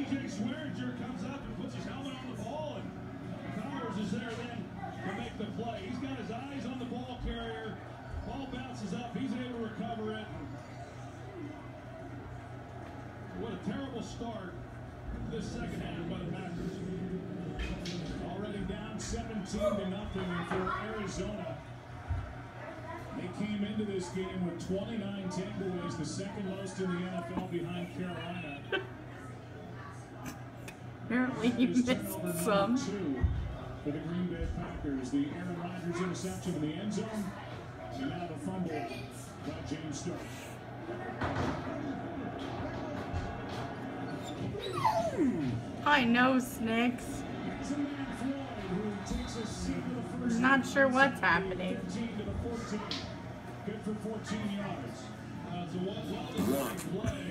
T.J. Swearinger comes up and puts his helmet on the ball, and Powers is there then to make the play. He's got his eyes on the ball carrier. Ball bounces up. He's able to recover it. What a terrible start this second half by the Packers. Already down 17-0 for Arizona. They came into this game with 29 takeaways, the second most in the NFL behind Carolina. Apparently you missed some. For the Green Bay Packers, the Aaron Rodgers interception in the end zone, and now the fumble by James Starks. I know, Snicks. I'm not sure what's happening. Good for 14 yards. It's a well-designed play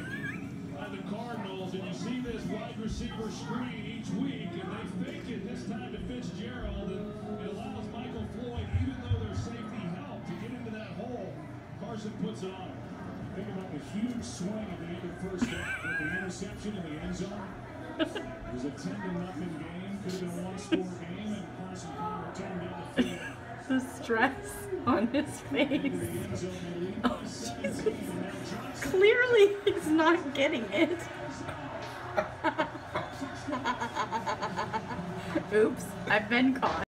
by the Cardinals, and you see this wide receiver screen each week, and they fake it this time to Fitzgerald, and it allows Michael Floyd, even though there's safety help, to get into that hole. Carson puts it on. Think about the huge swing at the end of the first half with the interception in the end zone. It was a 10-0 game. Could have been a one-score game, and Carson Palmer turned down the field. The stress on his face. Oh, Jesus. Clearly he's not getting it. Oops, I've been caught.